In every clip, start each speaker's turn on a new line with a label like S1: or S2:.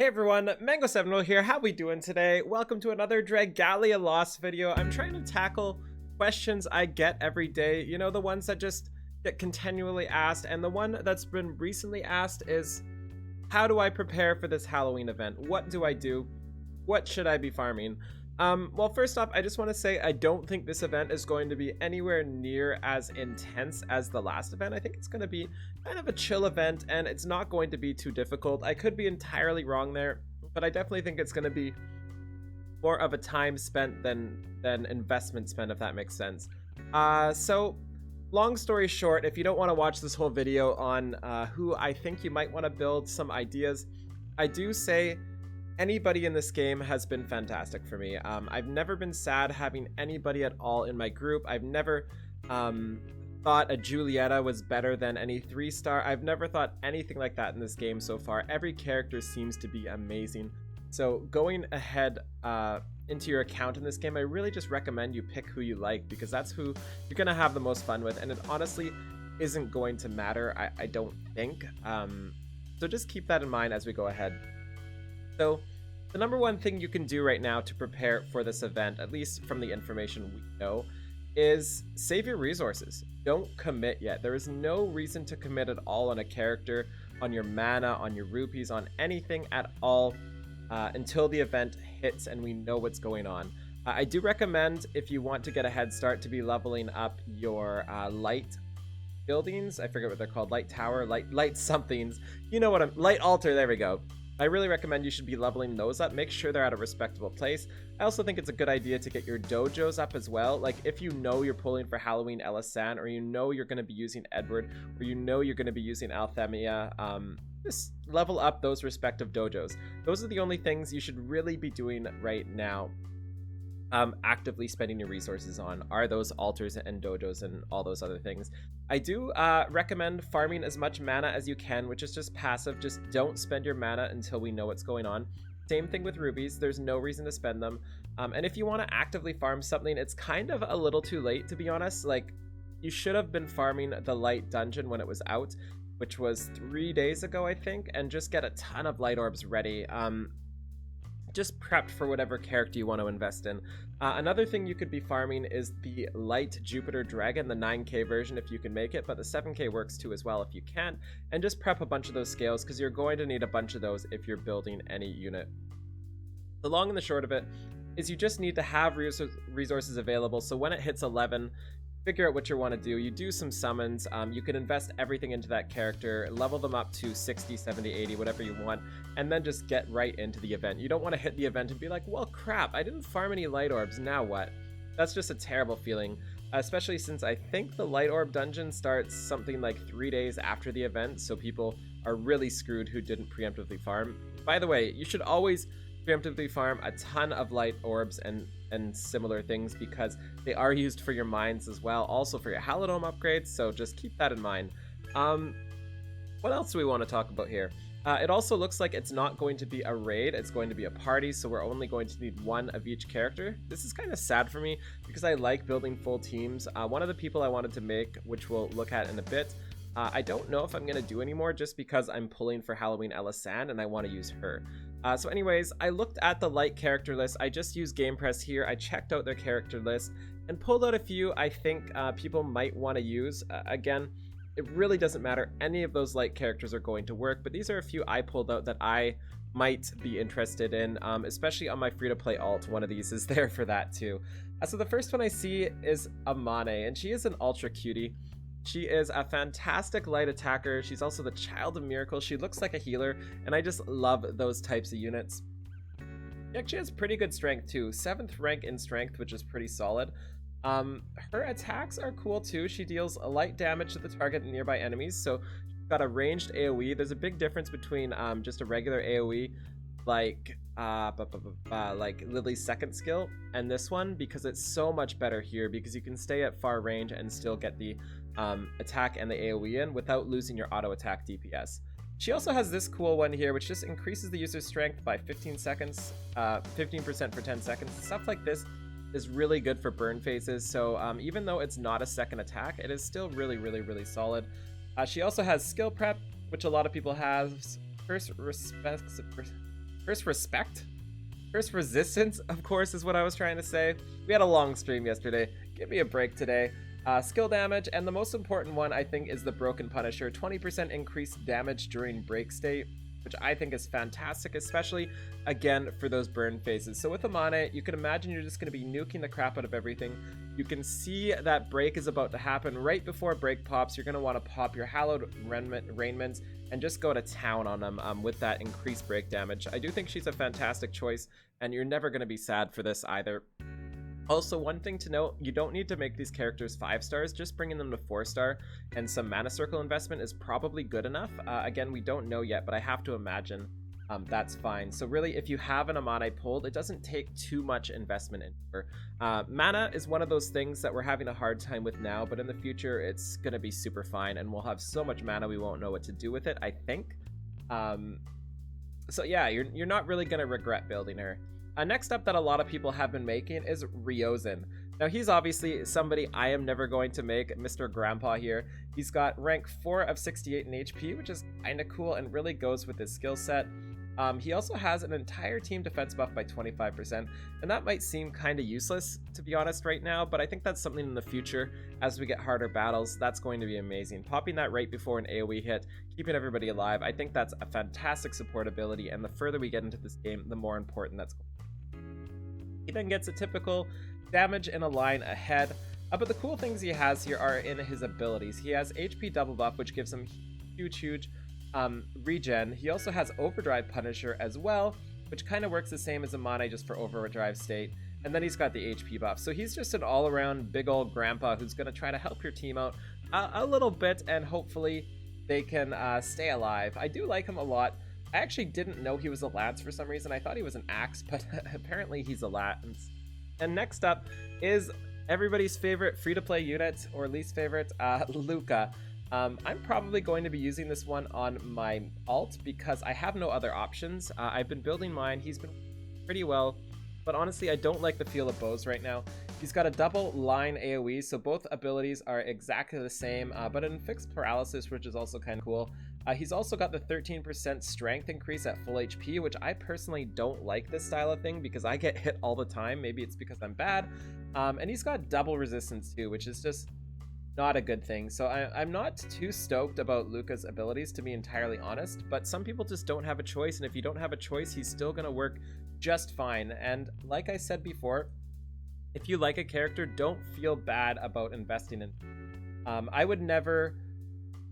S1: Hey everyone, Mango7 here. How we doing today? Welcome to another Dragalia Lost video. I'm trying to tackle questions I get every day. You know, the ones that just get continually asked, and the one that's been recently asked is, how do I prepare for this Halloween event? What do I do? What should I be farming? Well, first off, I just want to say I don't think this event is going to be anywhere near as intense as the last event. I think it's going to be kind of a chill event, and it's not going to be too difficult. I could be entirely wrong there, but I definitely think it's going to be more of a time spent than investment spent, if that makes sense. So long story short, if you don't want to watch this whole video on who I think you might want to build, some ideas, I do say anybody in this game has been fantastic for me. I've never been sad having anybody at all in my group. I've never thought a Julieta was better than any 3-star. I've never thought anything like that in this game so far. Every character seems to be amazing. So going ahead into your account in this game, I really just recommend you pick who you like, because that's who you're going to have the most fun with, and it honestly isn't going to matter, I don't think. So just keep that in mind as we go ahead. So the number one thing you can do right now to prepare for this event, at least from the information we know, is save your resources. Don't commit yet. There is no reason to commit at all on a character, on your mana, on your rupees, on anything at all until the event hits and we know what's going on. I do recommend, if you want to get a head start, to be leveling up your light buildings. I forget what they're called. Light tower, light somethings. You know what light altar, there we go. I really recommend you should be leveling those up. Make sure they're at a respectable place. I also think it's a good idea to get your dojos up as well. Like, if you know you're pulling for Halloween Elisan, or you know you're going to be using Edward, or you know you're going to be using Althemia, just level up those respective dojos. Those are the only things you should really be doing right now. Actively spending your resources on are those altars and dojos and all those other things. I do recommend farming as much mana as you can, which is just passive. Just don't spend your mana until we know what's going on. Same thing with rubies. There's no reason to spend them. And if you want to actively farm something, it's kind of a little too late, to be honest. Like, you should have been farming the light dungeon when it was out, which was 3 days ago, I think, and just get a ton of light orbs ready. Just prepped for whatever character you want to invest in. Another thing you could be farming is the Light Jupiter Dragon, the 9k version if you can make it, but the 7k works too as well if you can't. And just prep a bunch of those scales, because you're going to need a bunch of those if you're building any unit. The long and the short of it is you just need to have resources available, so when it hits 11, figure out what you want to do. You do some summons, you can invest everything into that character, level them up to 60, 70, 80, whatever you want, and then just get right into the event. You don't want to hit the event and be like, well, crap, I didn't farm any light orbs, now what? That's just a terrible feeling, especially since I think the light orb dungeon starts something like 3 days after the event, so people are really screwed who didn't preemptively farm. By the way, you should always preemptively farm a ton of light orbs and similar things, because they are used for your mines as well, also for your Halidome upgrades, so just keep that in mind. What else do we want to talk about here? It also looks like it's not going to be a raid, it's going to be a party, so we're only going to need one of each character. This is kind of sad for me, because I like building full teams. One of the people I wanted to make, which we'll look at in a bit, I don't know if I'm going to do anymore, just because I'm pulling for Halloween Elisan and I want to use her. So anyways, I looked at the light character list. I just used Game Press here. I checked out their character list and pulled out a few I think people might want to use. Again, it really doesn't matter. Any of those light characters are going to work, but these are a few I pulled out that I might be interested in, especially on my free-to-play alt. One of these is there for that too. So the first one I see is Amane, and she is an ultra cutie. She is a fantastic light attacker. She's also the child of miracles. She looks like a healer, and I just love those types of units. She actually has pretty good strength too. 7th rank in strength, which is pretty solid. Her attacks are cool too. She deals a light damage to the target and nearby enemies, so she's got a ranged AoE. There's a big difference between just a regular AoE like Lily's second skill and this one, because it's so much better here, because you can stay at far range and still get the attack and the AoE in without losing your auto attack DPS. She also has this cool one here, which just increases the user's strength by 15 seconds, 15% for 10 seconds. Stuff like this is really good for burn phases, so even though it's not a second attack, it is still really solid. She also has skill prep, which a lot of people have. First First respect? First resistance, of course, is what I was trying to say. We had a long stream yesterday. Give me a break today. Skill damage, and the most important one, I think, is the Broken Punisher. 20% increased damage during break state, which I think is fantastic, especially, again, for those burn phases. So with Amane, you can imagine you're just going to be nuking the crap out of everything. You can see that break is about to happen. Right before break pops, you're going to want to pop your Hallowed Rainments and just go to town on them with that increased break damage. I do think she's a fantastic choice, and you're never going to be sad for this either. Also, one thing to note, you don't need to make these characters 5 stars, just bringing them to 4 star and some mana circle investment is probably good enough. Again, we don't know yet, but I have to imagine that's fine. So really, if you have an Amane pulled, it doesn't take too much investment in her. Mana is one of those things that we're having a hard time with now, but in the future, it's going to be super fine, and we'll have so much mana we won't know what to do with it, I think. So yeah, you're not really going to regret building her. Next up that a lot of people have been making is Reo Zijn. Now he's obviously somebody I am never going to make, Mr. Grandpa here. He's got rank 4 of 68 in HP, which is kind of cool and really goes with his skill set. He also has an entire team defense buff by 25%, and that might seem kind of useless, to be honest, right now, but I think that's something in the future, as we get harder battles, that's going to be amazing. Popping that right before an AoE hit, keeping everybody alive, I think that's a fantastic support ability, and the further we get into this game, the more important that's going to be. He then gets a typical damage in a line ahead, but the cool things he has here are in his abilities. He has HP double buff, which gives him huge regen. He also has Overdrive Punisher as well, which kind of works the same as Amane, just for overdrive state. And then he's got the HP buff. So he's just an all-around big old grandpa who's going to try to help your team out a little bit, and hopefully they can stay alive. I do like him a lot. I actually didn't know he was a lance for some reason. I thought he was an axe, but apparently he's a lance. And next up is everybody's favorite free-to-play unit, or least favorite, Luca. I'm probably going to be using this one on my alt because I have no other options. I've been building mine. He's been pretty well, but honestly, I don't like the feel of bows right now. He's got a double line AoE, so both abilities are exactly the same, but in fixed paralysis, which is also kind of cool. He's also got the 13% strength increase at full HP, which I personally don't like this style of thing because I get hit all the time. Maybe it's because I'm bad. And he's got double resistance too, which is just not a good thing. So I'm not too stoked about Luca's abilities, to be entirely honest, but some people just don't have a choice, and if you don't have a choice, he's still going to work just fine. And like I said before, if you like a character, don't feel bad about investing in. I would never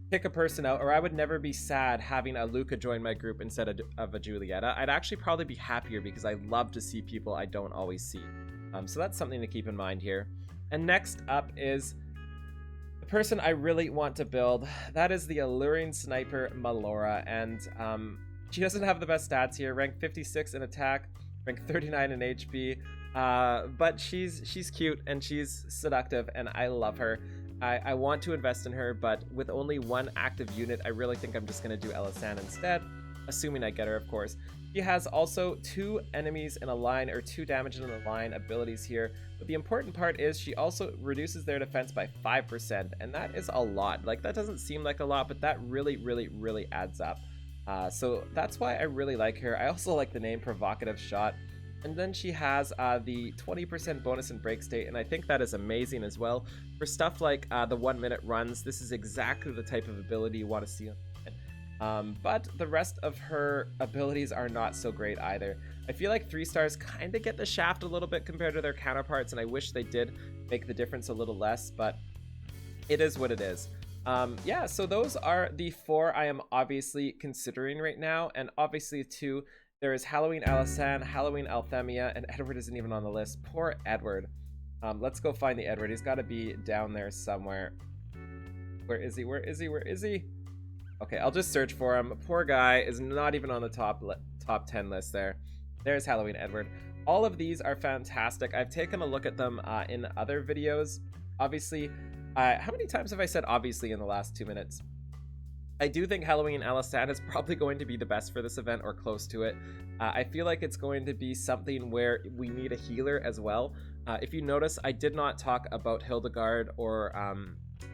S1: pick a person out, or I would never be sad having a Luca join my group instead of a Julieta. I'd actually probably be happier because I love to see people I don't always see. So that's something to keep in mind here. And next up is the person I really want to build. That is the alluring sniper Melora, and she doesn't have the best stats here. Rank 56 in attack, rank 39 in HP, but she's cute and she's seductive, and I love her. I want to invest in her, but with only one active unit, I really think I'm just going to do Elisan instead, assuming I get her, of course. He has also 2 enemies in a line, or 2 damage in a line abilities here, but the important part is she also reduces their defense by 5%, and that is a lot. Like, that doesn't seem like a lot, but that really adds up. So that's why I really like her. I also like the name Provocative Shot. And then she has the 20% bonus in break state, and I think that is amazing as well. For stuff like the 1-minute runs, this is exactly the type of ability you want to see on it. But the rest of her abilities are not so great either. I feel like 3 stars kind of get the shaft a little bit compared to their counterparts, and I wish they did make the difference a little less, but it is what it is. Yeah, so those are the 4 I am obviously considering right now, and obviously 2. There is Halloween Alisan, Halloween Althemia, and Edward isn't even on the list. Poor Edward. Let's go find the Edward. He's got to be down there somewhere. Where is he? Where is he? Where is he? Okay, I'll just search for him. Poor guy is not even on the top 10 list there. There's Halloween Edward. All of these are fantastic. I've taken a look at them in other videos. Obviously, how many times have I said obviously in the last 2 minutes? I do think Halloween Alisan is probably going to be the best for this event, or close to it. I feel like it's going to be something where we need a healer as well. If you notice, I did not talk about Hildegard or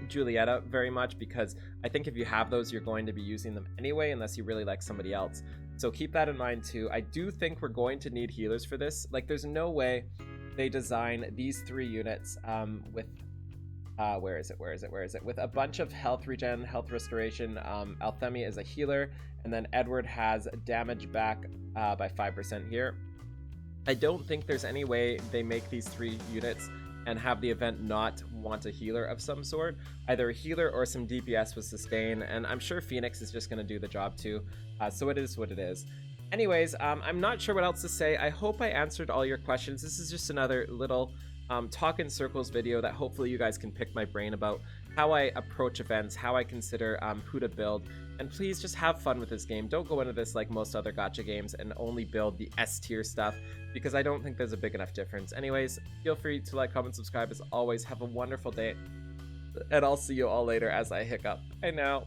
S1: Julieta very much, because I think if you have those, you're going to be using them anyway, unless you really like somebody else. So keep that in mind too. I do think we're going to need healers for this. Like, there's no way they design these 3 units with where is it with a bunch of health regen, health restoration. Althemi is a healer, and then Edward has damage back by 5% here. I don't think there's any way they make these 3 units and have the event not want a healer of some sort, either a healer or some DPS with sustain, and I'm sure Phoenix is just going to do the job too, so it is what it is. Anyways, I'm not sure what else to say. I hope I answered all your questions. This is just another little talk in circles video that hopefully you guys can pick my brain about how I approach events, how I consider who to build, and please just have fun with this game. Don't go into this like most other gacha games and only build the S tier stuff, because I don't think there's a big enough difference. Anyways, feel free to like, comment, subscribe. As always, have a wonderful day, and I'll see you all later as I hiccup. I know.